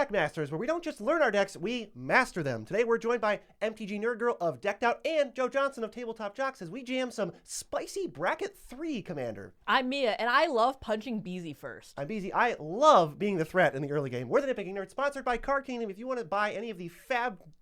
Deckmasters, where we don't just learn our decks, we master them. Today we're joined by MTGNerdGirl of Decked Out and Joe Johnson of Tabletop Jocks as we jam some spicy Bracket 3, Commander. I'm Mia, and I love punching Beezy first. I'm Beezy. I love being the threat in the early game. We're the Nitpicking Nerds, sponsored by Card Kingdom. If you want to buy any of the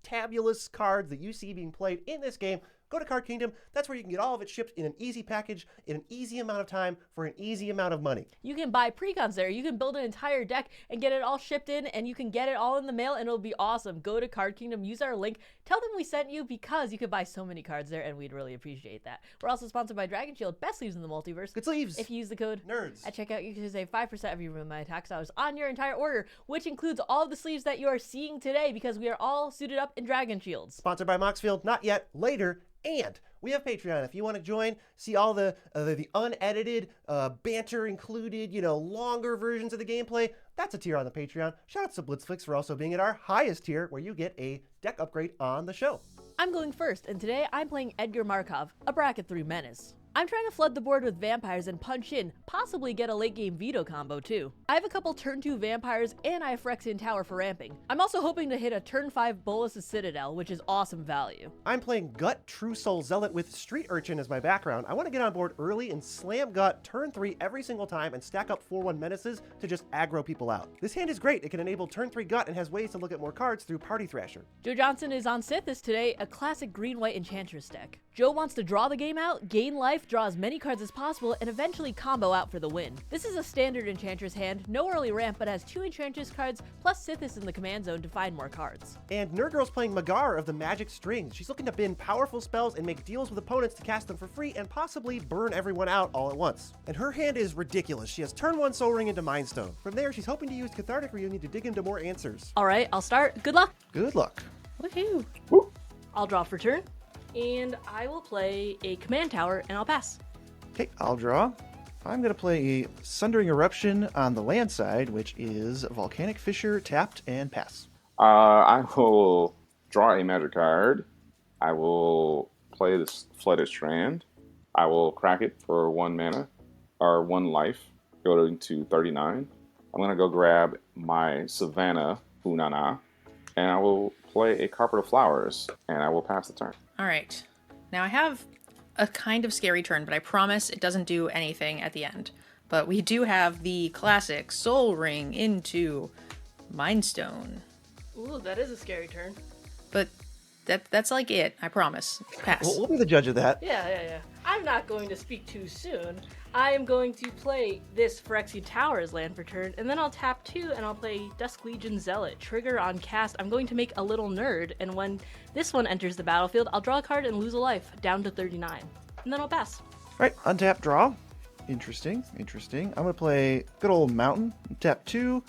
fabulous cards that you see being played in this game, go to Card Kingdom. That's where you can get all of it shipped in an easy package, in an easy amount of time, for an easy amount of money. You can buy precons there. You can build an entire deck and get it all shipped in, and you can get it all in the mail, and it'll be awesome. Go to Card Kingdom, use our link, tell them we sent you, because you could buy so many cards there, and we'd really appreciate that. We're also sponsored by Dragon Shield, best sleeves in the multiverse. Good sleeves. If you use the code NERDS at checkout, you can save 5% of your my tax dollars on your entire order, which includes all of the sleeves that you are seeing today, because we are all suited up in Dragon Shields. Sponsored by Moxfield, not yet, later. And we have Patreon. If you want to join, see all the unedited, banter included, longer versions of the gameplay, that's a tier on the Patreon. Shout out to Blitzflix for also being at our highest tier, where you get a deck upgrade on the show. I'm going first, and today I'm playing Edgar Markov, a Bracket 3 menace. I'm trying to flood the board with vampires and punch in, possibly get a late game veto combo too. I have a couple turn 2 vampires, and I have Phyrexian Tower for ramping. I'm also hoping to hit a turn 5 Bolas' Citadel, which is awesome value. I'm playing Gut True Soul Zealot with Street Urchin as my background. I want to get on board early and slam Gut turn 3 every single time and stack up 4/1 menaces to just aggro people out. This hand is great. It can enable turn 3 Gut and has ways to look at more cards through Party Thrasher. Joe Johnson is on Sythis today, a classic green-white Enchantress deck. Joe wants to draw the game out, gain life, draw as many cards as possible, and eventually combo out for the win. This is a standard Enchantress hand, no early ramp, but has 2 Enchantress cards plus Sythis in the command zone to find more cards. And Nerdgirl's playing Magar of the Magic Strings. She's looking to bin powerful spells and make deals with opponents to cast them for free and possibly burn everyone out all at once. And her hand is ridiculous. She has turn 1 Soul Ring into Mind Stone. From there, she's hoping to use Cathartic Reunion to dig into more answers. Alright, I'll start. Good luck! Good luck. Woohoo! Woo. I'll draw for turn, and I will play a command tower, and I'll pass. Okay, I'll draw. I'm going to play a Sundering Eruption on the land side, which is Volcanic Fissure, tapped, and pass. I will draw a magic card. I will play this Flooded Strand. I will crack it for 1 mana, or 1 life, go to 39. I'm going to go grab my Savannah Unana, and I will play a Carpet of Flowers, and I will pass the turn. All right. Now I have a kind of scary turn, but I promise it doesn't do anything at the end. But we do have the classic Soul Ring into Mind Stone. Ooh, that is a scary turn. But that's like it, I promise. Pass. We'll be the judge of that. Yeah. I'm not going to speak too soon. I am going to play this Phyrexian Tower as land for turn, and then I'll tap 2 and I'll play Dusk Legion Zealot. Trigger on cast, I'm going to make a little nerd, and when this one enters the battlefield, I'll draw a card and lose a life, down to 39. And then I'll pass. Right, untap, draw. Interesting. I'm going to play good old Mountain, tap 2.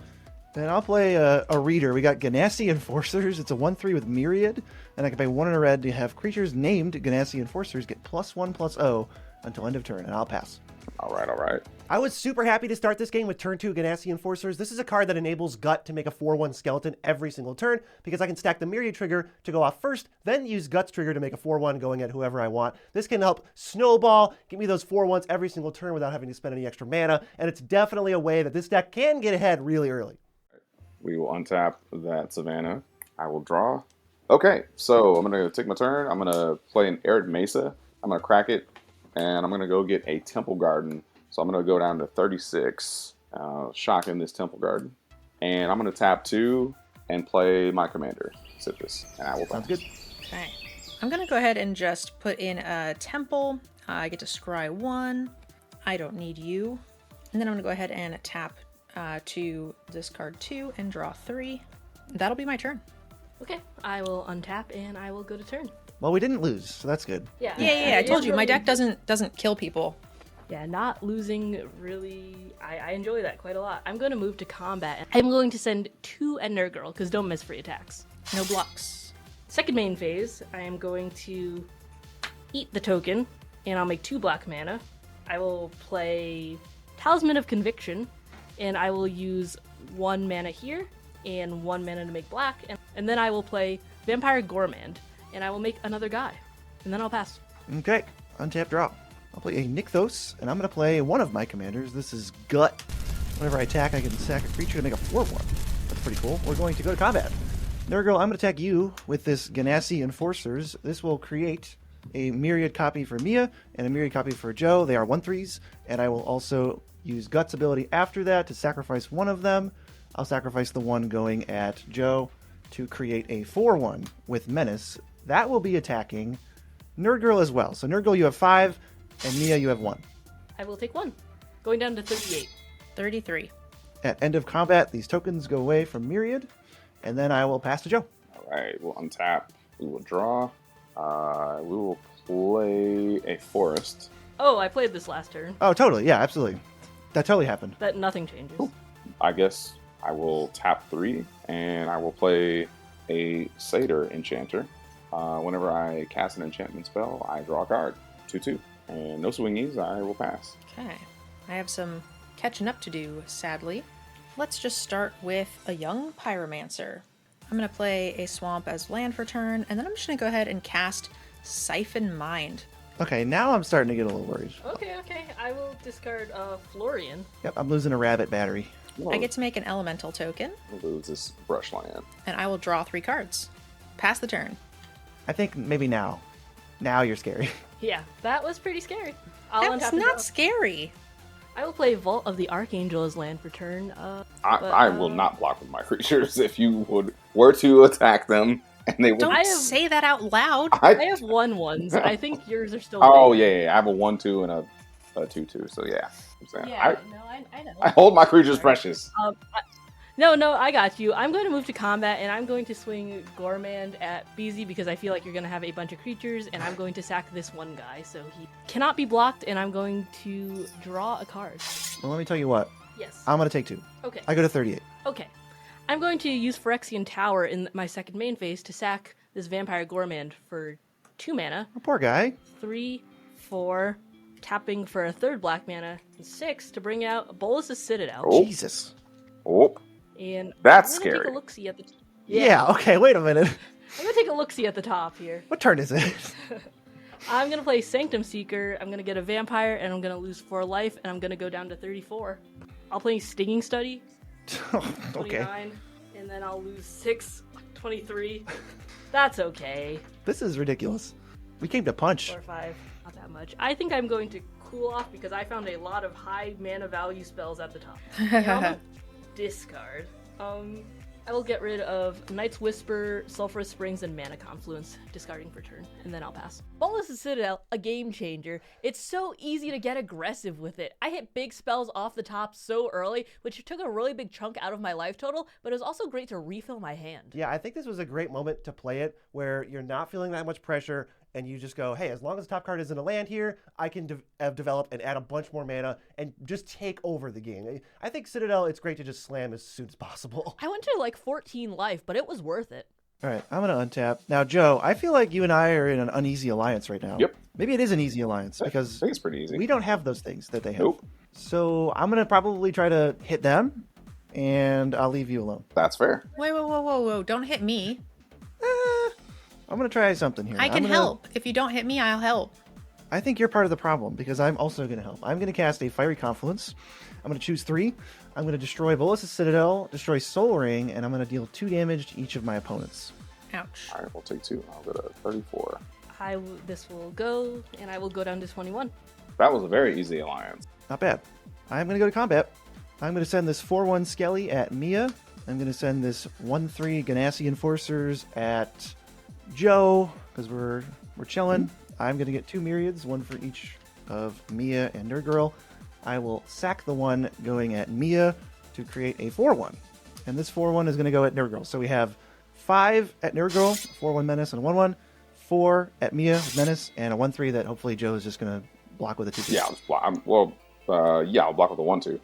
Then I'll play a reader. We got Ganassi Enforcers. It's a 1/3 with Myriad. And I can pay 1 in a red to have creatures named Ganassi Enforcers get +1/+0 until end of turn, and I'll pass. All right. I was super happy to start this game with turn 2 Ganassi Enforcers. This is a card that enables Gut to make a 4/1 skeleton every single turn, because I can stack the Myriad trigger to go off first, then use Gut's trigger to make a 4/1 going at whoever I want. This can help snowball, give me those 4/1s every single turn without having to spend any extra mana, and it's definitely a way that this deck can get ahead really early. We will untap that Savannah. I will draw. Okay, so I'm going to take my turn. I'm going to play an Arid Mesa. I'm going to crack it, and I'm going to go get a Temple Garden. So I'm going to go down to 36, shocking this Temple Garden. And I'm going to tap 2 and play my commander, Sythis, and I will pass. Sounds good. Okay. I'm going to go ahead and just put in a Temple. I get to scry 1. I don't need you. And then I'm going to go ahead and tap to discard 2 and draw 3. That'll be my turn. Okay, I will untap and I will go to turn. Well, we didn't lose, so that's good. Yeah, I told you, my deck doesn't kill people. Yeah, not losing really, I enjoy that quite a lot. I'm going to move to combat. I'm going to send 2 Nerdgirl, because don't miss free attacks. No blocks. Second main phase, I am going to eat the token, and I'll make 2 black mana. I will play Talisman of Conviction, and I will use 1 mana here, and 1 mana to make black, and then I will play Vampire Gourmand, and I will make another guy, and then I'll pass. Okay, untap, draw. I'll play a Nykthos, and I'm going to play one of my commanders. This is Gut. Whenever I attack, I can sack a creature to make a 4/1. pretty cool. We're going to go to combat. Nerdgirl, I'm going to attack you with this Ganassi Enforcers. This will create a Myriad copy for Mia and a Myriad copy for Joe. They are 1/3s, and I will also use Guts ability after that to sacrifice one of them. I'll sacrifice the one going at Joe to create a 4/1 with Menace. That will be attacking Nerdgirl as well. So Nerdgirl, you have 5, and Mia, you have 1. I will take 1. Going down to 38. 33. At end of combat, these tokens go away from Myriad, and then I will pass to Joe. All right, we'll untap. We will draw. We will play a forest. Oh, I played this last turn. Oh, totally. Yeah, absolutely. That totally happened. That nothing changes. Cool. I guess I will tap 3, and I will play a Satyr Enchanter. Whenever I cast an enchantment spell, I draw a card. 2/2. And no swingies, I will pass. Okay. I have some catching up to do, sadly. Let's just start with a young pyromancer. I'm going to play a swamp as land for turn, and then I'm just going to go ahead and cast Siphon Mind. Okay, now I'm starting to get a little worried. Okay. I will discard Florian. Yep, I'm losing a rabbit battery. I get to make an elemental token, I'll lose this brush land. and I will draw 3 cards. Pass the turn. I think maybe now. Now you're scary. Yeah, that was pretty scary. That's untap and not draw. scary. I will play Vault of the Archangel as land for turn. I will not block with my creatures if you were to attack them, and they would. Don't say that out loud. I have 1/1s. I think yours are still. Oh bigger. yeah. I have a 1/2 and a 2/2. So yeah. I'm saying, Yeah, I know. I hold my creatures precious. No, I got you. I'm going to move to combat, and I'm going to swing Gormand at BZ because I feel like you're going to have a bunch of creatures, and I'm going to sack this one guy, so he cannot be blocked, and I'm going to draw a card. Well, let me tell you what. Yes. I'm going to take 2. Okay. I go to 38. Okay. I'm going to use Phyrexian Tower in my second main phase to sack this Vampire Gormand for 2 mana. Oh, poor guy. 3, 4, tapping for a 3rd black mana, and 6 to bring out Bolus's Citadel. Oh. Jesus. Oh, And That's I'm gonna scary. Take a look-see at the Yeah, okay, wait a minute. I'm gonna take a look-see at the top here. What turn is it? I'm gonna play Sanctum Seeker. I'm gonna get a vampire, and I'm gonna lose 4 life, and I'm gonna go down to 34. I'll play Stinging Study, Okay. 29, and then I'll lose 6, 23. That's okay. This is ridiculous. We came to punch. 4 or 5, not that much. I think I'm going to cool off because I found a lot of high mana value spells at the top. And I'm gonna discard. I will get rid of Night's Whisper, Sulphurous Springs, and Mana Confluence, discarding for turn, and then I'll pass. Bolus's Citadel, a game changer. It's so easy to get aggressive with it. I hit big spells off the top so early, which took a really big chunk out of my life total, but it was also great to refill my hand. Yeah, I think this was a great moment to play it where you're not feeling that much pressure and you just go, hey, as long as the top card isn't a land here, I can develop and add a bunch more mana and just take over the game. I think Citadel, it's great to just slam as soon as possible. I went to like 14 life, but it was worth it. All right, I'm going to untap. Now, Joe, I feel like you and I are in an uneasy alliance right now. Yep. Maybe it is an easy alliance I because think it's pretty easy. we don't have those things that they have. Nope. So I'm going to probably try to hit them, and I'll leave you alone. That's fair. Wait, whoa. Don't hit me. I'm going to try something here. I can I'm gonna- help. If you don't hit me, I'll help. I think you're part of the problem because I'm also going to help. I'm going to cast a Fiery Confluence. I'm going to choose 3. I'm going to destroy Bolus's Citadel, destroy Soul Ring, and I'm going to deal 2 damage to each of my opponents. Ouch. All right, we'll take 2. I'll go to 34. This will go, and I will go down to 21. That was a very easy alliance. Not bad. I'm going to go to combat. I'm going to send this 4/1 Skelly at Mia. I'm going to send this 1/3 Ganassi Enforcers at Joe because we're chilling. I'm going to get 2 Myriads, 1 for each of Mia and Nerdgirl. I will sack the one going at Mia to create a 4/1. And this 4/1 is going to go at Nerdgirl. So we have 5 at Nerdgirl, 4/1 Menace, and a 1/1. 4 at Mia with Menace, and a 1/3 that hopefully Joe is just going to block with a 2/2. Yeah, I'll just block. I'll block with a 1/2.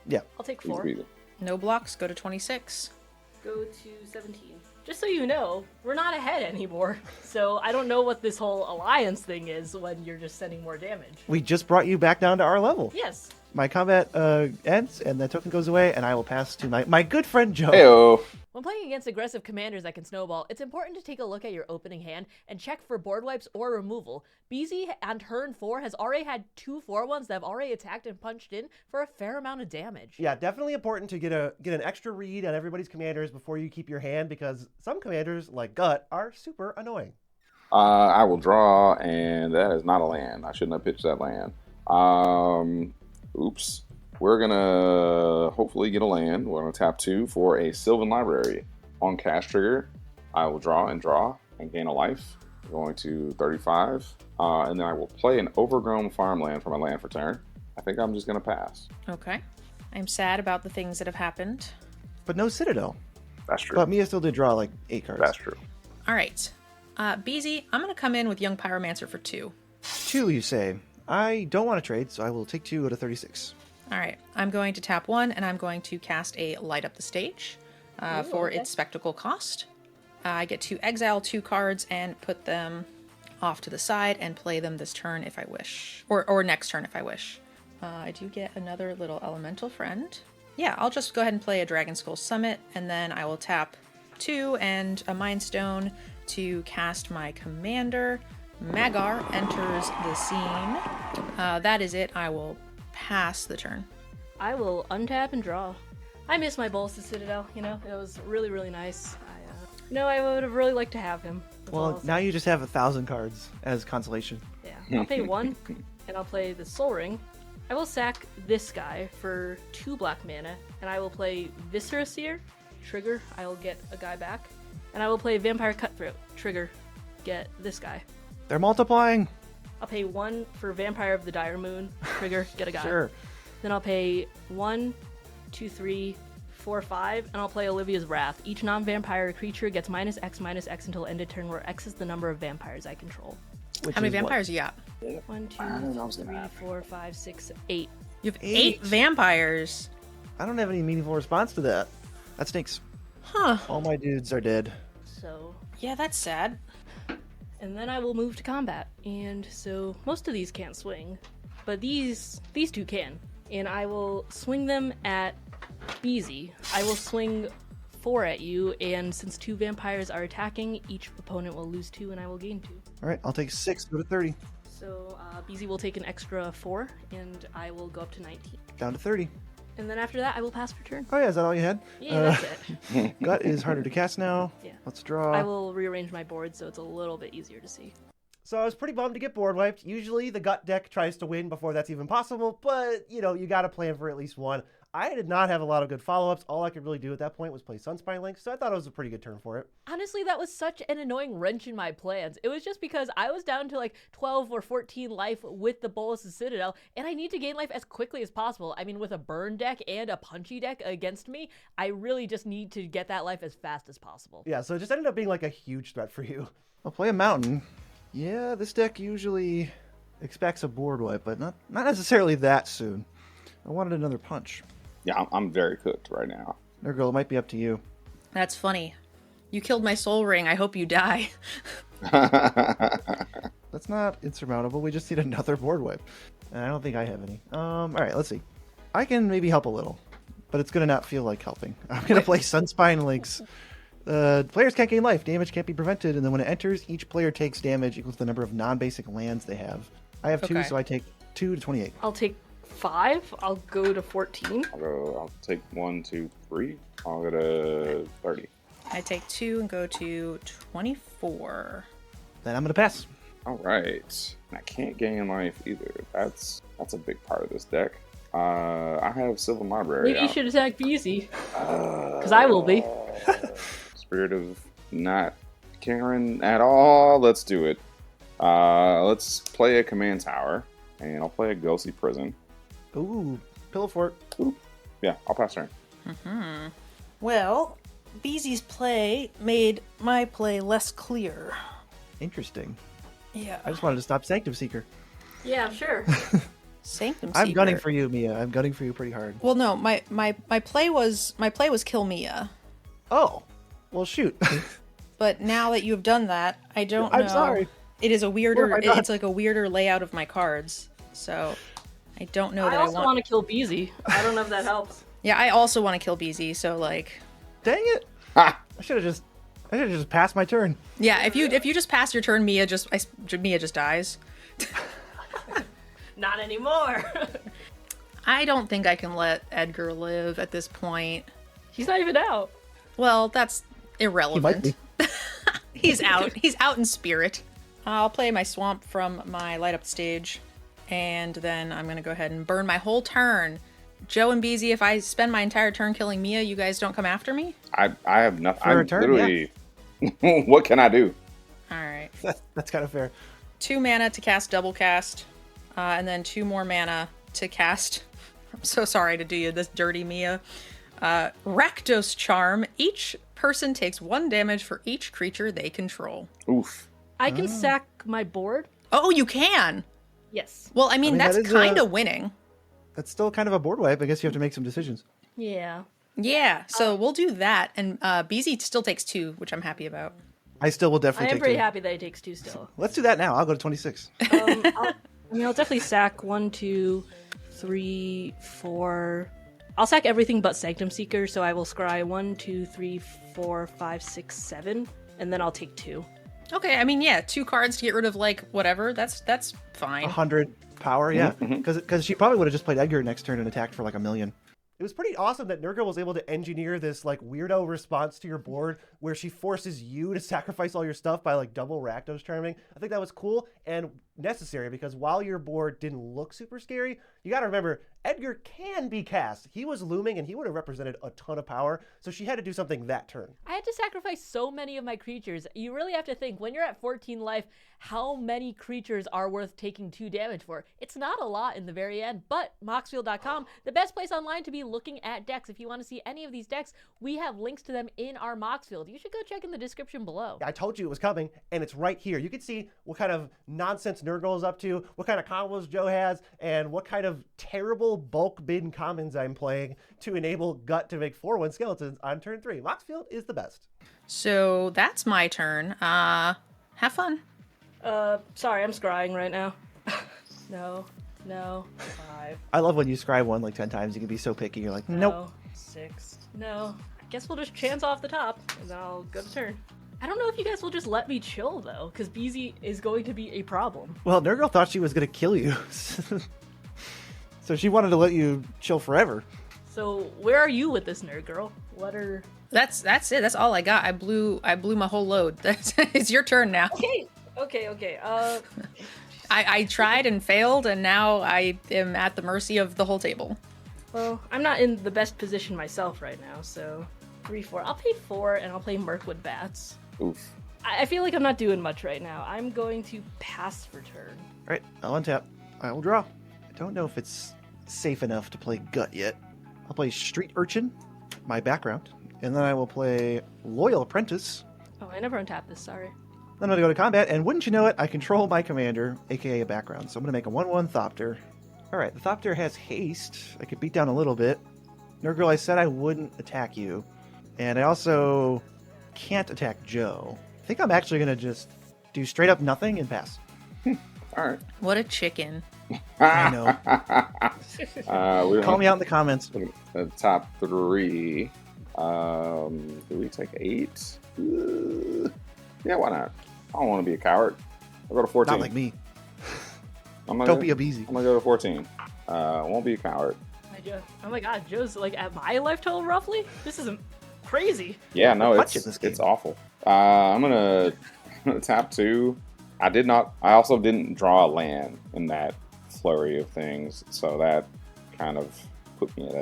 Yeah. I'll take Easy 4. peasy. No blocks. Go to 26. Go to 17. Just so you know, we're not ahead anymore. So I don't know what this whole alliance thing is when you're just sending more damage. We just brought you back down to our level. Yes. my combat ends, and the token goes away, and I will pass to my good friend Joe. Heyo. When playing against aggressive commanders that can snowball, it's important to take a look at your opening hand and check for board wipes or removal. BZ on turn 4 has already had 2 4-1s that have already attacked and punched in for a fair amount of damage. Yeah, definitely important to get an extra read on everybody's commanders before you keep your hand, because some commanders, like Gut, are super annoying. I will draw, and that is not a land. I shouldn't have pitched that land. Oops. We're going to hopefully get a land. We're going to tap 2 for a Sylvan Library. On cast trigger, I will draw and gain a life. Going to 35. And then I will play an overgrown farmland for my land for turn. I think I'm just going to pass. Okay. I'm sad about the things that have happened. But no Citadel. That's true. But Mia still did draw like 8 cards. That's true. All right. BZ, I'm going to come in with Young Pyromancer for 2. 2, you say. I don't want to trade, so I will take 2 out of 36. All right. I'm going to tap 1, and I'm going to cast a Light Up the Stage for its spectacle cost. I get to exile 2 cards and put them off to the side and play them this turn if I wish. Or next turn if I wish. I do get another little elemental friend. Yeah, I'll just go ahead and play a Dragon Skull Summit, and then I will tap 2 and a Mind Stone to cast my commander. Magar enters the scene. That is it. I will pass the turn. I will untap and draw. I miss my Bolas' Citadel, you know? It was really, really nice. I would have really liked to have him. Well, now you just have 1,000 cards as consolation. Yeah, I'll pay 1, and I'll play the Soul Ring. I will sack this guy for 2 black mana, and I will play Viscera Seer. Trigger, I will get a guy back. And I will play Vampire Cutthroat. Trigger, get this guy. They're multiplying. I'll pay 1 for Vampire of the Dire Moon. Trigger, get a guy. Sure. Then I'll pay 1, 2, 3, 4, 5, and I'll play Olivia's Wrath. Each non-vampire creature gets -X until end of turn, where X is the number of vampires I control. Which How many is what? vampires you got? 1, 2, 3, 4, 5, 6, 8. You have 8 vampires. I don't have any meaningful response to that. That stinks. Huh. All my dudes are dead. So, Yeah, that's sad. and then I will move to combat. And so most of these can't swing, but these 2 can. And I will swing them at BZ. I will swing 4 at you, and since 2 vampires are attacking, each opponent will lose 2 and I will gain 2. All right, I'll take 6, go to 30. So BZ will take an extra 4, and I will go up to 19. Down to 30. And then after that, I will pass for turn. Oh yeah, is that all you had? Yeah, that's it. Gut is harder to cast now. Yeah. Let's draw. I will rearrange my board so it's a little bit easier to see. So I was pretty bummed to get board wiped. Usually the Gut deck tries to win before that's even possible, but, you got to plan for at least one. I did not have a lot of good follow-ups. All I could really do at that point was play Sunspine Link, so I thought it was a pretty good turn for it. Honestly, that was such an annoying wrench in my plans. It was just because I was down to like 12 or 14 life with the Bolas' Citadel, and I need to gain life as quickly as possible. I mean, with a burn deck and a punchy deck against me, I really just need to get that life as fast as possible. Yeah, so it just ended up being like a huge threat for you. I'll play a mountain. Yeah, this deck usually expects a board wipe, but not necessarily that soon. I wanted another punch. Yeah, I'm very cooked right now. Nerdgirl, it might be up to you. That's funny. You killed my soul ring. I hope you die. That's not insurmountable. We just need another board wipe. And I don't think I have any. All right, let's see. I can maybe help a little, but it's going to not feel like helping. I'm going to play Sunspine Links. Players can't gain life. Damage can't be prevented. And then when it enters, each player takes damage equal to the number of non-basic lands they have. I have 2, Okay. so I take 2 to 28. I'll take 5. I'll go to 14. I'll take 1, 2, 3. I'll go to 30. I take 2 and go to 24. Then I'm going to pass. All right. I can't gain life either. That's a big part of this deck. I have Sylvan Library. Maybe you should attack BZ. Because I will be. Spirit of not caring at all. Let's do it. Let's play a command tower, and I'll play a ghostly prison. Ooh, Pillow Fort. Yeah, I'll pass turn. Well, BZ's play made my play less clear. Interesting. Yeah. I just wanted to stop Sanctum Seeker. Yeah, sure. Sanctum I'm Seeker. gunning for you, Mia. I'm gunning for you pretty hard. Well, no, my play was kill Mia. Oh, well, shoot. But now that you've done that, I don't know. I'm sorry. It is a weirder. Or am I not? It's like a weirder layout of my cards. So I don't know I that I also want. want to kill Beezy. I don't know if that helps. Yeah, I also want to kill BZ. So like, Dang it! Ha! I should have just passed my turn. yeah, if you just pass your turn, Mia just dies. Not anymore. I don't think I can let Edgar live at this point. He's not even out. Well, that's irrelevant. be. He's out. He's out in spirit. I'll play my swamp from my light up stage, and then I'm gonna go ahead and burn my whole turn. Joe and Beezy, if I spend my entire turn killing Mia, you guys don't come after me? I have nothing. For I'm a turn, literally. What can I do? All right. That's kind of fair. 2 mana to cast double cast, and then 2 more mana to cast. I'm so sorry to do you this dirty, Mia. Rakdos Charm. Each person takes 1 damage for each creature they control. Oof. I can sack my board. Oh, you can. Yes. Well, I mean that that's is kind of winning. That's still kind of a board wipe. I guess you have to make some decisions. Yeah. Yeah, so we'll do that, and BZ still takes 2, which I'm happy about. I still will I definitely am take pretty 2. happy that he takes 2 still. Let's do that now. I'll go to 26. I'll definitely sack 1, 2, 3, 4. I'll sack everything but Sanctum Seeker, so I will scry 1, 2, 3, 4, 5, 6, 7, and then I'll take 2. Okay, I mean, yeah, 2 cards to get rid of like whatever. That's fine. 100 power, yeah. Because she probably would have just played Edgar next turn and attacked for like 1 million. It was pretty awesome that NerdGirl was able to engineer this like weirdo response to your board where she forces you to sacrifice all your stuff by like double Rakdos Charming. I think that was cool and necessary because while your board didn't look super scary, you got to remember Edgar can be cast. He was looming and he would have represented a ton of power, so she had to do something that turn. I had to sacrifice so many of my creatures. You really have to think, when you're at 14 life, how many creatures are worth taking 2 damage for? It's not a lot in the very end, but Moxfield.com, the best place online to be looking at decks. If you want to see any of these decks, we have links to them in our Moxfield. You should go check in the description below. I told you it was coming, and it's right here. You can see what kind of nonsense NerdGirl is up to, what kind of combos Joe has, and what kind of terrible bulk bin commons I'm playing to enable Gut to make 4/1 skeletons on turn 3. Moxfield is the best. So that's my turn. Have fun. Sorry, I'm scrying right now. No, 5. I love when you scry 1 like 10 times. You can be so picky. You're like, nope. No, 6. No. I guess we'll just chance off the top, and then I'll go to turn. I don't know if you guys will just let me chill, though, because BZ is going to be a problem. Well, NerdGirl thought she was going to kill you. So she wanted to let you chill forever. So, where are you with this nerd girl? What are... That's it. That's all I got. I blew my whole load. It's your turn now. Okay. I tried and failed, and now I am at the mercy of the whole table. Well, I'm not in the best position myself right now, so 3, 4. I'll pay 4, and I'll play Mirkwood Bats. Oof. I feel like I'm not doing much right now. I'm going to pass for turn. All right, I'll untap. I will draw. I don't know if it's safe enough to play Gut yet. I'll play Street Urchin, my background, and then I will play Loyal Apprentice. Oh, I never untapped this, sorry. Then I'm going to go to combat, and wouldn't you know it, I control my commander, aka a background. So I'm going to make a 1/1 Thopter. All right, the Thopter has haste. I could beat down a little bit. NerdGirl, I said I wouldn't attack you. And I also can't attack Joe. I think I'm actually going to just do straight up nothing and pass. All right. What a chicken. I know. We Call me out in the comments. The top 3. Do we take 8? Yeah, why not? I don't want to be a coward. I'll go to 14. Not like me. I'm Don't be a beezy. I'm gonna go to 14. Won't be a coward. Hi, Joe. Oh my god, Joe's like at my life total roughly? This is crazy. Yeah, no, Punch in this game. it's awful. I'm gonna tap 2. I also didn't draw a land in that flurry of things, so that kind of put me at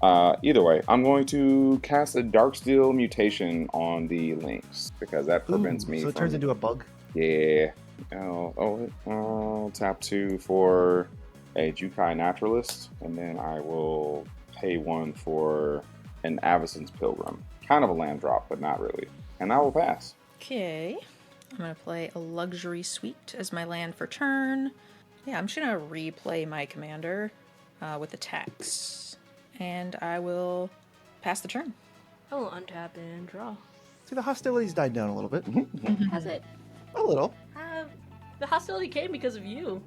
a... either way, I'm going to cast a Darksteel Mutation on the Lynx, because that prevents me So it from... turns into a bug. Yeah. Tap 2 for a Jukai Naturalist, and then I will pay 1 for an Avacyn's Pilgrim. Kind of a land drop, but not really. And I will pass. Okay. I'm going to play a Luxury Suite as my land for turn. Yeah, I'm just going to replay my commander with attacks. And I will pass the turn. I will untap and draw. See, the hostilities died down a little bit. Has it? A little. The hostility came because of you.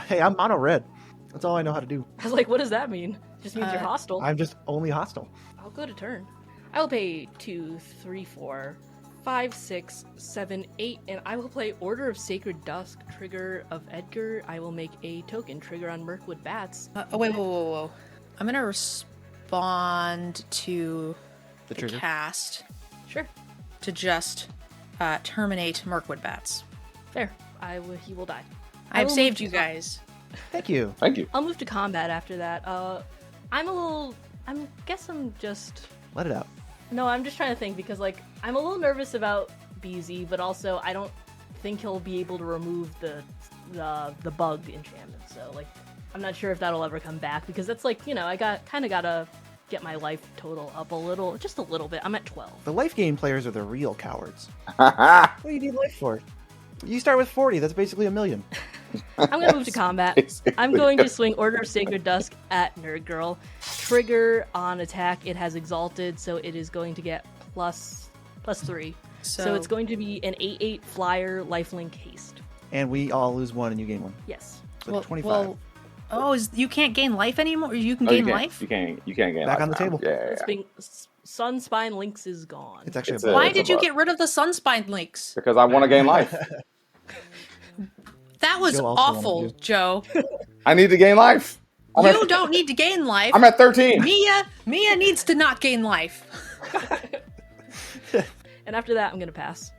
Hey, I'm mono red. That's all I know how to do. I was like, what does that mean? Just means you're hostile. I'm just only hostile. I'll go to turn. I will pay 2, 3, 4, 5, 6, 7, 8, and I will play Order of Sacred Dusk, trigger of Edgar. I will make a token, trigger on Mirkwood Bats. Wait, whoa. I'm gonna respond to The the trigger. cast Sure. to just terminate Mirkwood Bats. Fair. He will die. I've will saved move you to- guys. Thank you. Thank you. I'll move to combat after that. I'm just... Let it out. No, I'm just trying to think because, like, I'm a little nervous about BZ, but also I don't think he'll be able to remove the bug enchantment. So, like, I'm not sure if that'll ever come back because that's like, you know, I gotta get my life total up just a little bit. I'm at 12. The life game players are the real cowards. That's What do you need life for? You start with 40. That's basically $1 million. I'm gonna move to combat. I'm going to swing Order of Sacred Dusk at NerdGirl. Trigger on attack. It has Exalted, so it is going to get plus 3. So it's going to be an 8/8 flyer lifelink haste. And we all lose 1 and you gain 1. Yes. So 25. You can't gain life anymore? You can Oh, gain life? You can't gain Back life on the now. table. Yeah. It's being Sunspine Links is gone. It's actually It's a a- Why it's did you bug. get rid of the Sunspine links? Because I want to gain life. That was Joe also awful, wanted to. Joe. I need to gain life. You don't need to gain life. I'm at 13. Mia needs to not gain life. And after that, I'm gonna pass.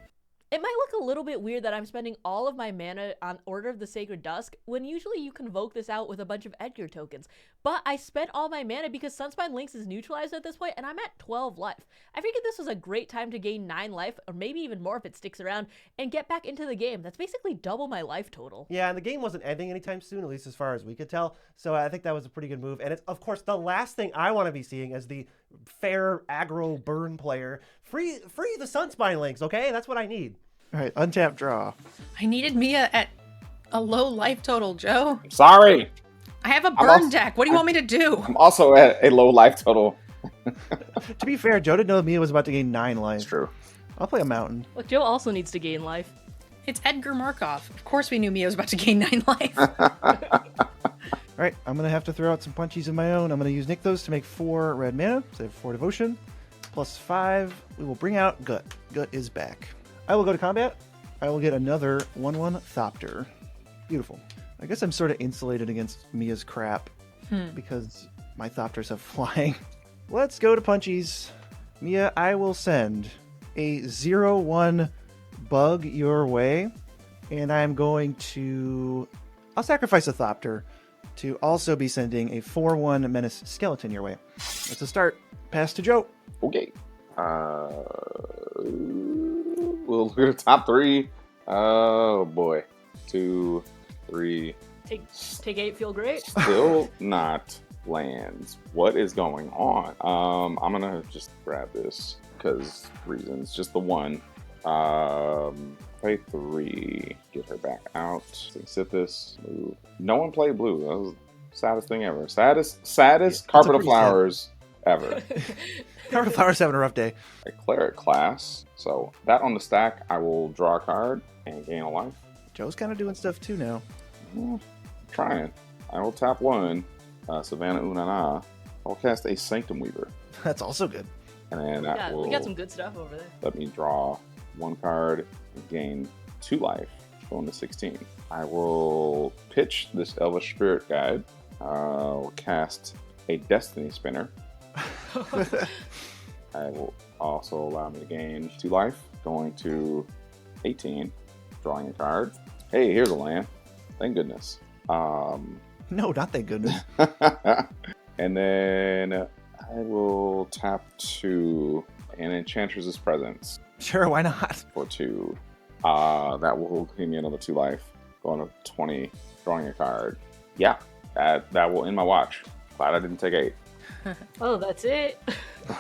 It might look a little bit weird that I'm spending all of my mana on Order of the Sacred Dusk when usually you convoke this out with a bunch of Edgar tokens. But I spent all my mana because Sunspine Links is neutralized at this point and I'm at 12 life. I figured this was a great time to gain 9 life, or maybe even more if it sticks around, and get back into the game. That's basically double my life total. Yeah, and the game wasn't ending anytime soon, at least as far as we could tell. So I think that was a pretty good move. And it's, of course, the last thing I want to be seeing as the fair aggro burn player. Free the Sunspine Links, okay? That's what I need. All right, untap draw. I needed Mia at a low life total, Joe. Sorry. I have a I'm burn also- deck. What do you want me to do? I'm also at a low life total. To be fair, Joe didn't know Mia was about to gain 9 life. It's true. I'll play a mountain. Look, Joe also needs to gain life. It's Edgar Markov. Of course we knew Mia was about to gain 9 life. All right, I'm going to have to throw out some punchies of my own. I'm going to use Nykthos to make 4 red mana, save 4 devotion. Plus 5, we will bring out Gut. Gut is back. I will go to combat. I will get another 1/1 Thopter. Beautiful. I guess I'm sort of insulated against Mia's crap because my Thopters have flying. Let's go to punchies. Mia, I will send a 0/1 bug your way, and I'm going to... I'll sacrifice a Thopter to also be sending a 4/1 Menace Skeleton your way. That's a start. Pass to Joe. Okay. We'll look at the top 3. Oh boy. 2, 3. Take 8, feel great. Still not lands. What is going on? I'm gonna just grab this because reasons. Just the one. Play 3. Get her back out. Sythis. Move. No one played blue. That was the saddest thing ever. Saddest carpet of pretty sad. flowers ever. Carpet of Flowers having a rough day. A cleric class. So that on the stack, I will draw a card and gain a life. Joe's kind of doing stuff too now. Trying. I will tap 1. Savannah Unana. I'll cast a Sanctum Weaver. That's also good. And then that Yeah, will we got some good stuff over there. let me draw 1 card and gain 2 life. Going to 16. I will pitch this Elvish Spirit Guide. I'll cast a Destiny Spinner. I will also allow me to gain 2 life. Going to 18. Drawing a card. Hey, here's a land. Thank goodness. No, not thank goodness. And then I will tap 2 and Enchantress's Presence Sure, why not? for 2. That will give me another 2 life. Going to 20. Drawing a card. Yeah, that will end my watch. Glad I didn't take 8. Oh, that's it.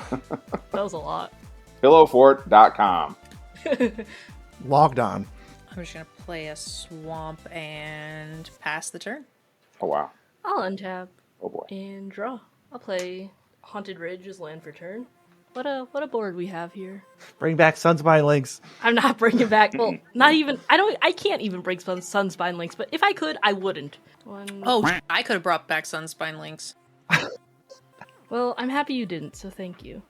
That was a lot. Pillowfort.com. Logged on. I'm just going to play a swamp and pass the turn. Oh, wow. I'll untap Oh, boy. and draw. I'll play Haunted Ridge as land for turn. What a board we have here. Bring back Sunspine Links. I'm not bringing back. Well, not even. I can't even bring Sunspine Links. But if I could, I wouldn't. Oh, I could have brought back Sunspine Links. Well, I'm happy you didn't. So thank you.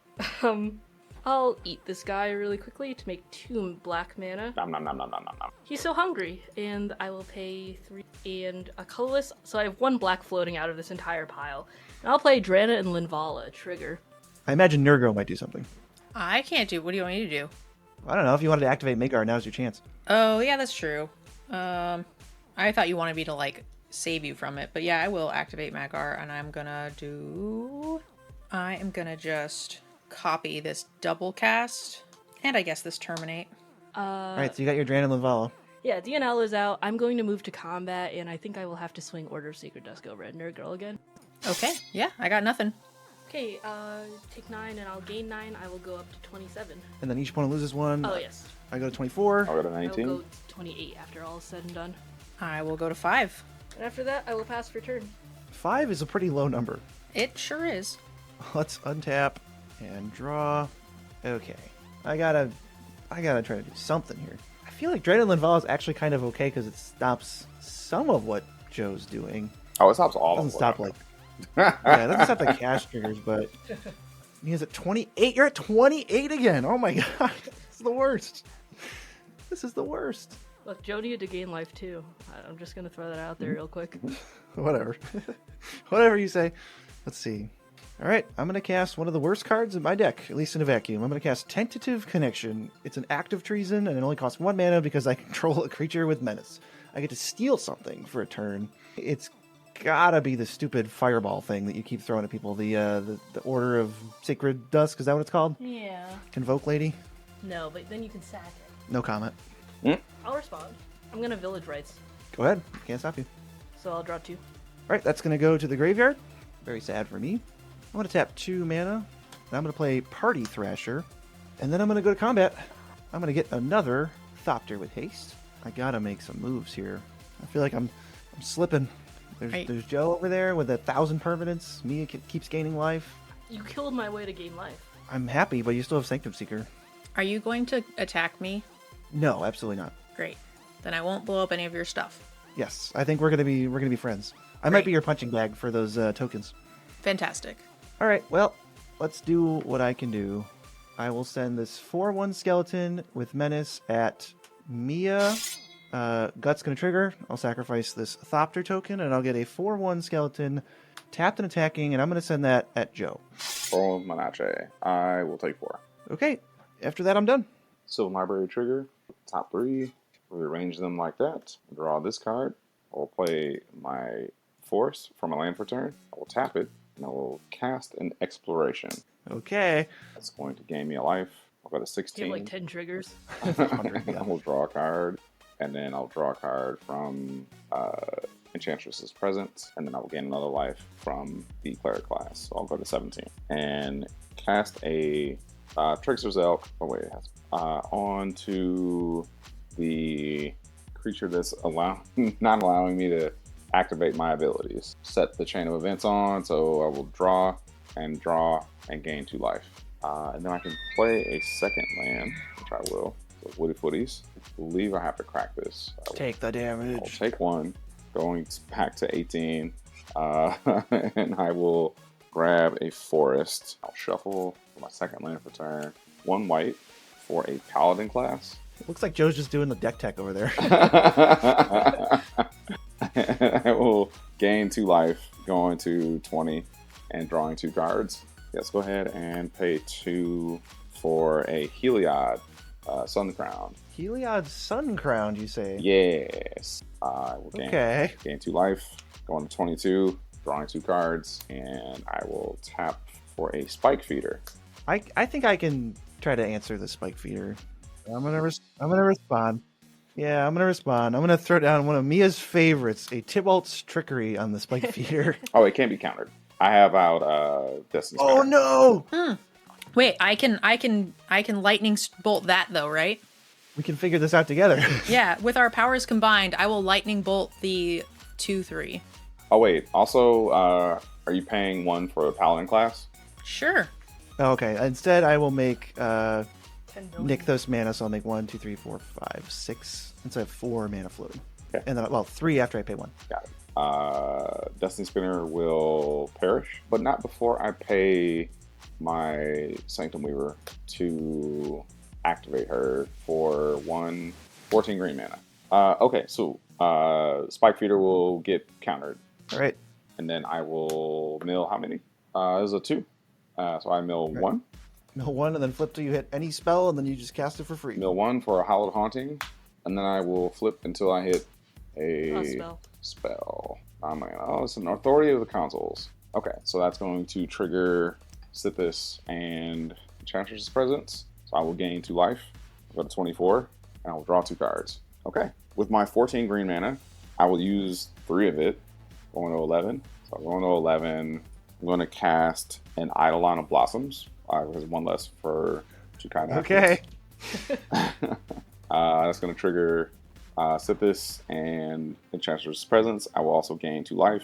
I'll eat this guy really quickly to make 2 black mana. Nom nom nom nom nom nom nom. He's so hungry, and I will pay 3 and a colorless. So I have 1 black floating out of this entire pile. And I'll play Drana and Linvala, trigger. I imagine NerdGirl might do something. I can't do. What do you want me to do? I don't know. If you wanted to activate Magar, now's your chance. Oh, yeah, that's true. I thought you wanted me to, like, save you from it. But yeah, I will activate Magar, and I'm gonna just copy this double cast, and I guess this terminate. All right, so you got your Dran and Linvala. Yeah, DNL is out. I'm going to move to combat, and I think I will have to swing Order of Sacred Dusk over at NerdGirl again. Okay, yeah, I got nothing. Okay, take 9, and I'll gain 9. I will go up to 27. And then each opponent loses 1. Oh, yes. I go to 24. I'll go to I will 19. go to 28 after all is said and done. I will go to 5. And after that, I will pass for turn. 5 is a pretty low number. It sure is. Let's untap and draw. Okay. I gotta try to do something here. I feel like Dran and Linvala is actually kind of okay because it stops some of what Joe's doing. Oh, it stops all It of doesn't them. stop like yeah, it doesn't stop the cast triggers, but he is at 28. You're at 28 again. Oh my god, this is the worst. This is the worst. Look, Joe needed to gain life too. I'm just gonna throw that out there real quick. Whatever. Whatever you say. Let's see. All right, I'm going to cast one of the worst cards in my deck, at least in a vacuum. I'm going to cast Tentative Connection. It's an act of treason, and it only costs 1 mana because I control a creature with menace. I get to steal something for a turn. It's gotta be the stupid fireball thing that you keep throwing at people. The Order of Sacred Dusk, is that what it's called? Yeah. Convoke Lady? No, but then you can sack it. No comment. I'll respond. I'm gonna Village Rites, Go ahead. Can't stop you. so I'll draw 2. All right, that's going to go to the graveyard. Very sad for me. I'm going to tap 2 mana. And I'm going to play Party Thrasher. And then I'm going to go to combat. I'm going to get another Thopter with haste. I got to make some moves here. I feel like I'm slipping. There's Joe over there with 1,000 permanents. Mia keeps gaining life. You killed my way to gain life. I'm happy, but you still have Sanctum Seeker. Are you going to attack me? No, absolutely not. Great. Then I won't blow up any of your stuff. Yes, I think we're gonna be friends. I might be your punching bag for those tokens. Fantastic. All right, well, let's do what I can do. I will send this 4/1 skeleton with menace at Mia. Gut's gonna trigger. I'll sacrifice this Thopter token, and I'll get a 4/1 skeleton tapped and attacking, and I'm gonna send that at Joe. Oh, Manache. I will take 4. Okay, after that I'm done. Sylvan Library trigger. Top 3. Rearrange them like that. Draw this card. I will play my Force from a land for turn. I will tap it, and I will cast an Exploration. Okay. That's going to gain me a life. I'll go to You 16. have like 10 triggers. I will draw a card, and then I'll draw a card from Enchantress's Presence, and then I will gain another life from the Cleric class. So I'll go to 17. And cast a Trickster's Elk. Oh, wait, it has onto the creature that's not allowing me to activate my abilities. Set the chain of events on, so I will draw and gain 2 life. And then I can play a second land, which I will. So Woody Footies. I believe I have to crack this. Take the I'll damage. take 1, going back to 18, and I will grab a forest. I'll shuffle my second land for turn. 1 white for a paladin class. It looks like Joe's just doing the deck tech over there. I will gain 2 life, going to 20, and drawing 2 cards. Let's go ahead and pay 2 for a Heliod Sun Crown. Heliod Sun Crown, you say? Yes. I will gain 2 life, going to 22, drawing 2 cards, and I will tap for a Spike Feeder. I think I can try to answer the Spike Feeder. I'm gonna respond. Yeah, I'm gonna respond. I'm gonna throw down one of Mia's favorites, a Tybalt's Trickery on the Spike Feeder. Oh, it can't be countered. I have out Destiny's Oh Spire. no! Wait, I can lightning bolt that though, right? We can figure this out together. Yeah, with our powers combined, I will lightning bolt the 2/3. Oh wait, also, are you paying 1 for a Paladin class? Sure. Oh, okay. Instead, I will make 10 billion. Nykthos mana, so I'll make 1, 2, 3, 4, 5, 6. And so I have 4 mana floating. Okay. And then, well, 3 after I pay 1. Got it. Destiny Spinner will perish, but not before I pay my Sanctum Weaver to activate her for 14 green mana. Okay, so Spike Feeder will get countered. All right. And then I will mill how many? There's a 2. So I mill 1. Mill 1, and then flip till you hit any spell, and then you just cast it for free. Mill 1 for a Hallowed Haunting, and then I will flip until I hit A a spell. Oh, it's an Authority of the Consoles. Okay, so that's going to trigger Sythis and Enchantress's Presence. So I will gain 2 life. I'll go to 24, and I will draw 2 cards. Okay, with my 14 green mana, I will use 3 of it, going to 11. So I'm going to 11. I'm going to cast an Eidolon of Blossoms. There's 1 less for Jukai. Okay. That's going to trigger Sythis and Enchantress's Presence. I will also gain 2 life.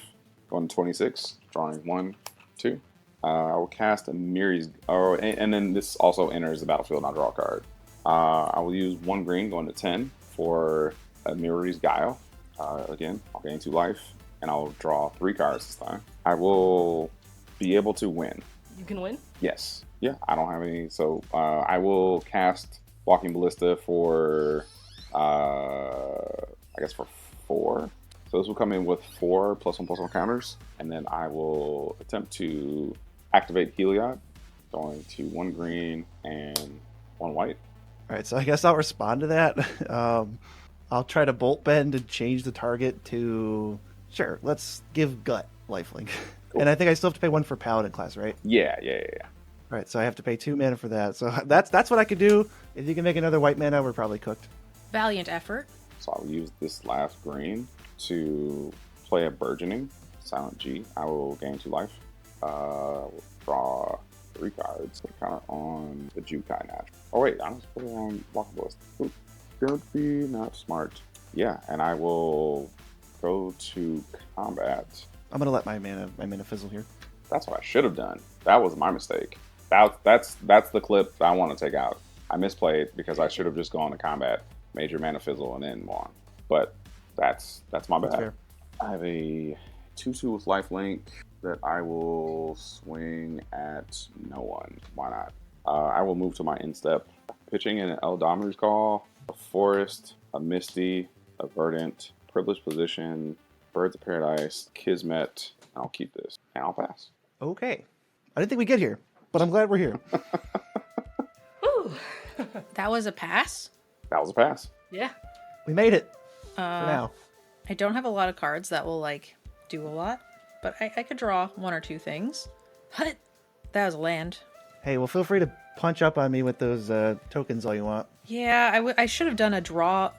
Going to 26, drawing 1, 2. I will cast a Miri's. And then this also enters the battlefield and I draw a card. I will use 1 green, going to 10, for a Miri's Guile. Again, I'll gain 2 life, and I'll draw 3 cards this time. I will be able to win. You can win? Yes. Yeah, I don't have any. So I will cast Walking Ballista for, I guess, for 4. So this will come in with 4 +1/+1 counters. And then I will attempt to activate Heliod, going to 1 green and 1 white. All right, so I guess I'll respond to that. I'll try to Bolt Bend and change the target to... Sure, let's give Gut lifelink. Cool. And I think I still have to pay 1 for Paladin class, right? Yeah. All right, so I have to pay 2 mana for that. So that's what I could do. If you can make another white mana, we're probably cooked. Valiant effort. So I'll use this last green to play a Burgeoning Silent G. I will gain 2 life. We'll draw 3 cards. Put a counter on the Jukai Natural. Oh wait, I just put it on Walking Ballista. Ooh, gonna be not smart. Yeah, and I will go to combat. I'm gonna let my mana fizzle here. That's what I should have done. That was my mistake. That's the clip that I want to take out. I misplayed because I should have just gone to combat, made your mana fizzle, and then won. But that's my bad. That's fair. I have a 2/2 with lifelink that I will swing at no one. Why not? I will move to my instep. Pitching in an Eldometer's Call, a Forest, a Misty, a Verdant, Privileged Position, Birds of Paradise, Kismet. I'll keep this, and I'll pass. Okay. I didn't think we'd get here, but I'm glad we're here. Ooh. That was a pass? That was a pass. Yeah. We made it. For now. I don't have a lot of cards that will, do a lot, but I could draw 1 or 2 things. Hut! That was a land. Hey, well, feel free to punch up on me with those tokens all you want. Yeah, I should have done a draw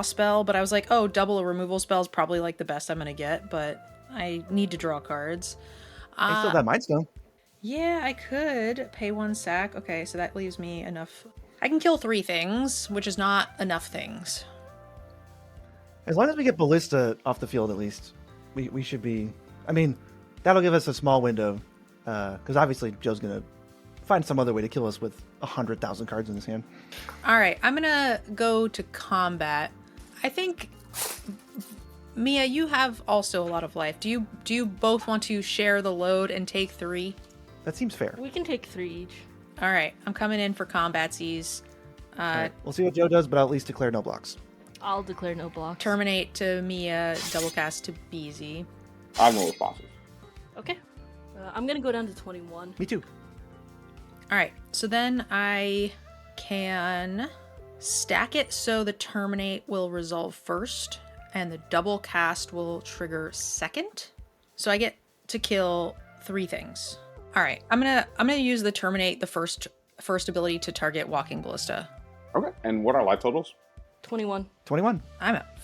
spell, but I was like, oh, double a removal spell is probably, the best I'm going to get, but I need to draw cards. I still have Mind Stone. Yeah, I could pay 1 sack. Okay, so that leaves me enough. I can kill 3 things, which is not enough things. As long as we get Ballista off the field, at least, we should be... I mean, that'll give us a small window, because obviously Joe's going to find some other way to kill us with 100,000 cards in his hand. All right, I'm going to go to combat. I think... Mia, you have also a lot of life. Do you both want to share the load and take 3? That seems fair. We can take 3 each. All right, I'm coming in for combatsies. All right, we'll see what Joe does, but I'll at least declare no blocks. I'll declare no blocks. Terminate to Mia, double cast to Beezy. I'm more responsive. Okay. I'm going to go down to 21. Me too. All right, so then I can stack it so the terminate will resolve first, and the double cast will trigger second. So I get to kill 3 things. All right, I'm gonna use the terminate, the first ability to target Walking Ballista. Okay, and what are life totals? 21. 21. I'm at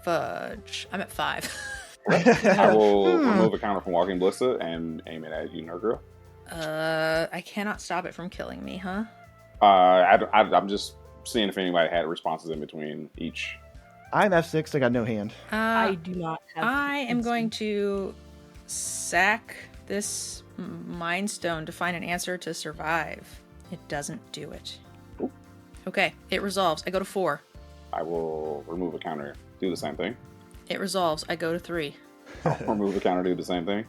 fudge. I'm at 5. I will remove a counter from Walking Ballista and aim it at you, NerdGirl. I cannot stop it from killing me, huh? I'm just seeing if anybody had responses in between each. I'm F6. I got no hand. I do not have... I am going to sack this Mind Stone to find an answer to survive. It doesn't do it. Ooh. Okay, it resolves. I go to 4. I will remove a counter, do the same thing. It resolves. I go to 3. I'll remove the counter, do the same thing.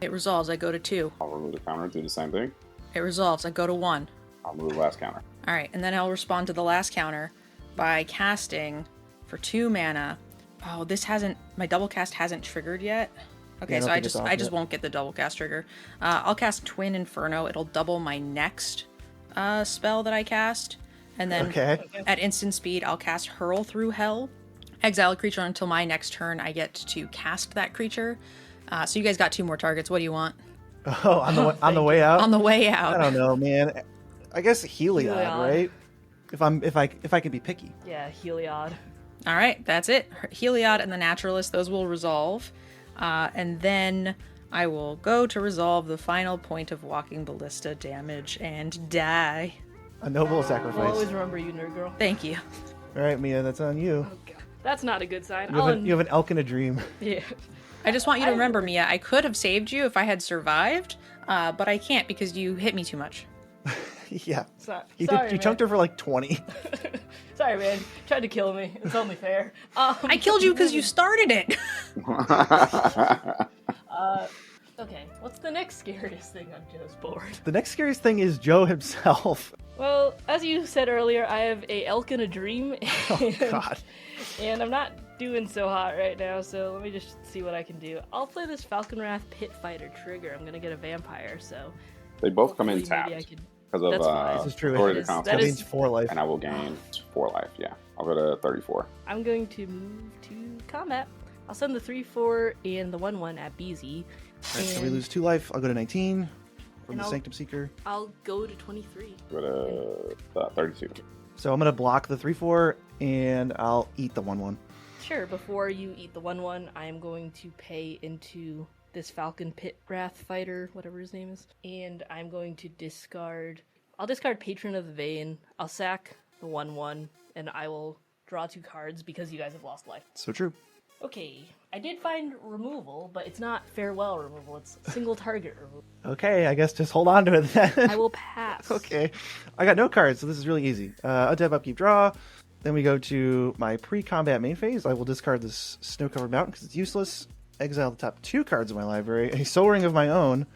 It resolves. I go to 2. I'll remove the counter, do the same thing. It resolves. I go to 1. I'll remove the last counter. All right, and then I'll respond to the last counter by casting for 2 mana. Oh, my double cast hasn't triggered yet. Okay, Yeah, I don't so think it's off I just yet. won't get the double cast trigger. I'll cast Twin Inferno. It'll double my next spell that I cast. And then Okay. at instant speed, I'll cast Hurl Through Hell. Exile a creature until my next turn. I get to cast that creature. So you guys got 2 more targets. What do you want? Oh, on the way out. On the way I out. don't know, man. I guess Heliod, Heliod. right? If I could be picky. Yeah, Heliod. All right, that's it. Heliod and the Naturalist, those will resolve. And then I will go to resolve the final point of Walking Ballista damage and die. A noble I'll sacrifice. always remember you, nerd girl. Thank you. All right, Mia, that's on you. Oh, God. That's not a good sign. You have an elk in a dream. Yeah. I just want you to remember, Mia, I could have saved you if I had survived, but I can't because you hit me too much. Yeah. Sorry, You man. chunked her for like 20. Sorry, man. Tried to kill me. It's only fair. I killed you because you started it. Okay, what's the next scariest thing on Joe's board? The next scariest thing is Joe himself. Well, as you said earlier, I have a elk in a dream, Oh, God. and I'm not doing so hot right now, so let me just see what I can do. I'll play this Falconwrath Pit Fighter trigger. I'm gonna get a vampire, so They both come in hopefully maybe tapped I could... because of That's fine. This is true. Authority That to is- Concept, that That is- means 4 life. and I will gain 4 life. Yeah, I'll go to 34. I'm going to move to combat. I'll send the 3/4 and the 1/1 at BZ. Alright, so we and lose 2 life. I'll go to 19 from And the I'll- Sanctum Seeker. I'll go to 23. Go to 32. So I'm going to block the 3/4 and I'll eat the 1/1. Sure, before you eat the 1/1, I am going to pay into this Falcon Pit Wrath Fighter, whatever his name is, and I'm going to discard... I'll discard Patron of the Vein, I'll sack the 1/1, and I will draw 2 cards because you guys have lost life. So true. Okay, I did find removal, but it's not farewell removal, it's single target removal. Okay, I guess just hold on to it then. I will pass. Okay. I got no cards, so this is really easy. Untap, upkeep, draw. Then we go to my pre-combat main phase. I will discard this snow-covered mountain because it's useless. Exile the top 2 cards of my library, a Soul Ring of my own,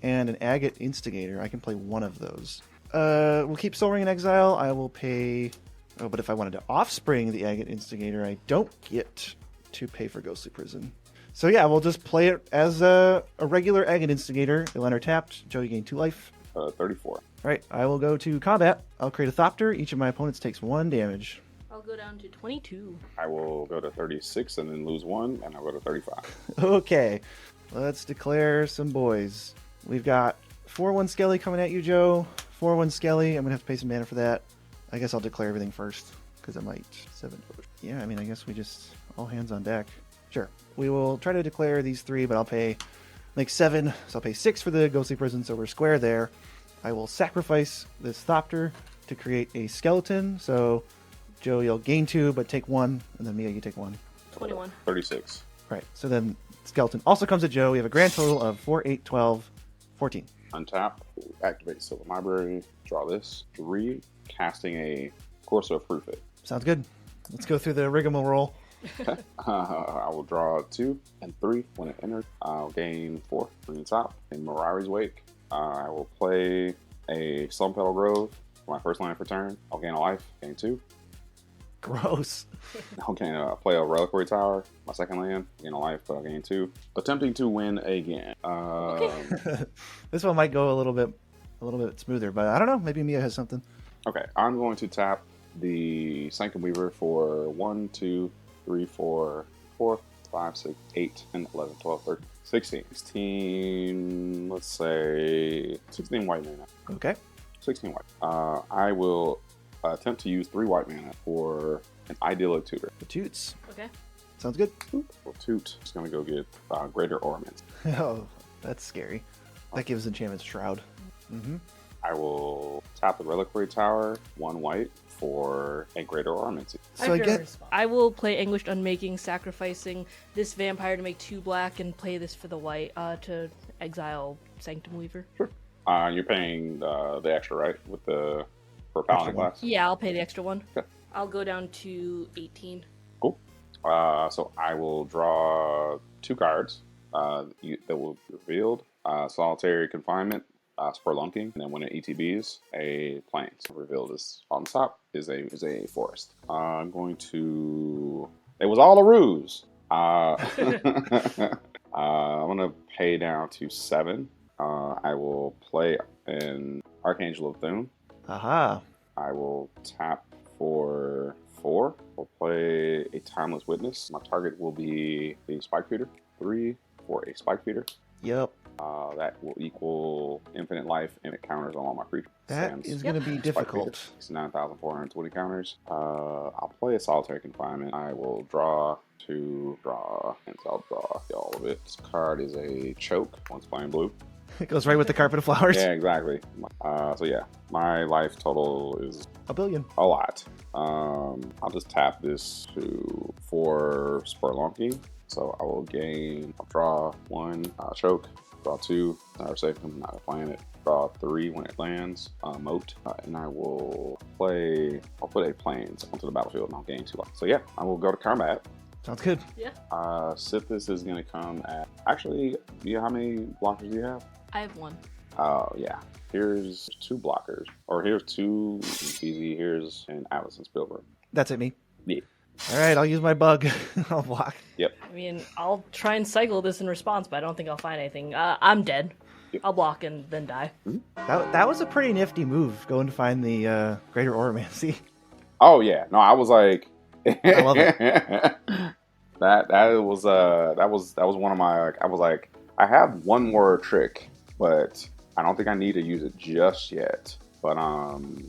and an Agate Instigator. I can play one of those. We'll keep Soul Ring in exile. I will pay... Oh, but if I wanted to offspring the Agate Instigator, I don't get to pay for Ghostly Prison. So yeah, we'll just play it as a regular Agate Instigator. You'll enter tapped. Joe, you gain 2 life. 34. All right, I will go to combat. I'll create a Thopter. Each of my opponents takes 1 damage. I'll go down to 22. I will go to 36 and then lose 1, and I'll go to 35. Okay, let's declare some boys. We've got 4/1 Skelly coming at you, Joe. 4/1 Skelly. I'm gonna have to pay some mana for that. I guess I'll declare everything first because I might 7. Yeah, I mean, I guess we just all hands on deck. Sure, we will try to declare these 3, but I'll make 7, so I'll pay 6 for the Ghostly Prison, so we're square there. I will sacrifice this Thopter to create a skeleton. So Joe, you'll gain 2, but take 1, and then Mia, you take 1. 21. 36. Right, so then skeleton also comes at Joe. We have a grand total of 4, 8, 12, 14. Untap, activate Silver Library, draw this, 3, casting a Corso of Fruitfit. Sounds good. Let's go through the rigmarole. I will draw 2 and 3 when it enters. I'll gain 4 from the top. In Mirari's Wake, I will play a Slum Petal Grove for my first land for turn. I'll gain a life, gain 2. Gross. I'll play a Reliquary Tower, my second land, gain a life, but I'll gain 2. Attempting to win again. This one might go a little bit smoother, but I don't know. Maybe Mia has something. Okay, I'm going to tap the Sanctum Weaver for 1, 2, 3, 4, 5, 6, 8, and 11, 12, 13, 16. 16, let's say 16 white mana. Okay. 16 white. I will attempt to use 3 white mana for an Idyllic Tutor. The toots. Okay. Sounds good. Well, Toot is going to go get Greater Ornament. Oh, that's scary. That gives Enchantment Shroud. Mm-hmm. I will tap the Reliquary Tower, 1 white, for a Greater Ornament. So I get I will play Anguished Unmaking, sacrificing this vampire to make 2 black and play this for the white to exile Sanctum Weaver. You're paying the extra, right? For Paladin one. class? Yeah, I'll pay the extra one. Okay. I'll go down to 18. Cool. So I will draw 2 cards that will be revealed. Solitary Confinement, Spelunking, and then when it ETBs, a Plains. Revealed is on top is a forest. I'm going to. It was all a ruse. I'm gonna pay down to 7. I will play an Archangel of Thune. Aha. I will tap for 4. We'll play a Timeless Witness. My target will be a Spike Feeder. 3 for a Spike Feeder. Yep. That will equal infinite life, and it counters on all my creatures. That is going to be difficult. It's 9,420 counters. I'll play a Solitary Confinement. I will draw 2, and I'll draw all of it. This card is a Choke. Once playing blue. It goes right with the carpet of flowers. Yeah, exactly. So yeah, my life total is $1 billion. a lot. I'll just tap this for Spelunking. So I will I'll draw 1, choke, draw 2, or save them, not playing it. Draw 3 when it lands, moat, and I'll put a Plains onto the battlefield and I'll gain 2 life. So yeah, I will go to combat. Sounds good. Yeah. Sythis is gonna come at, actually, how many blockers do you have? I have 1. Yeah. Here's 2 blockers, or here's 2 easy, here's an Atlas and Spielberg. That's it, me. Yeah. All right, I'll use my bug. I'll block. Yep. I mean, I'll try and cycle this in response, but I don't think I'll find anything. I'm dead. Yep. I'll block and then die. That was a pretty nifty move, going to find the Greater Oromancy. Oh yeah, no, I was like, I love it. that was one of my, like, I was like, I have one more trick, but I don't think I need to use it just yet. But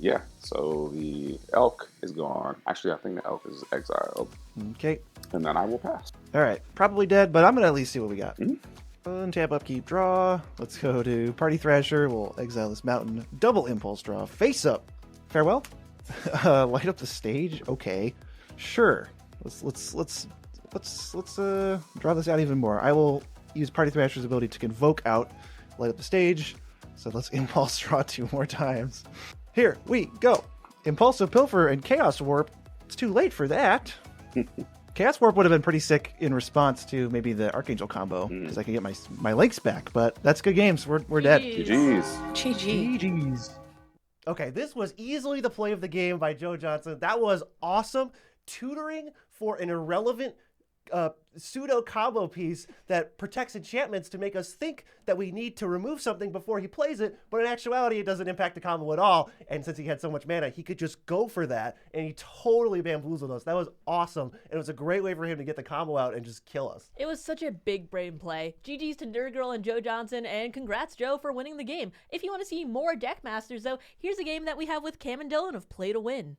yeah, so the elk is gone. Actually, I think the elk is exiled, Okay. and then I will pass. All right, probably dead, but I'm gonna at least see what we got. Untap, upkeep, draw. Let's go to Party Thrasher. We'll exile this mountain. Double impulse draw. Face up. Farewell. Light up the stage. Okay, sure. Let's draw this out even more. I will use Party Thrasher's ability to convoke out, light up the stage. So let's impulse draw 2 more times. Here we go. Impulsive Pilfer and Chaos Warp. It's too late for that. Chaos Warp would have been pretty sick in response to maybe the Archangel combo, because I could get my legs back, but that's good games. We're dead. GG's. GG. GG's. Okay, this was easily the play of the game by Joe Johnson. That was awesome. Tutoring for an irrelevant pseudo combo piece that protects enchantments to make us think that we need to remove something before he plays it, but in actuality it doesn't impact the combo at all, and since he had so much mana he could just go for that, and he totally bamboozled us. That was awesome, and it was a great way for him to get the combo out and just kill us. It was such a big brain play. GG's to NerdGirl and Joe Johnson, and congrats Joe for winning the game. If you want to see more Deckmasters though, here's a game that we have with Cam and Dylan of Play to Win.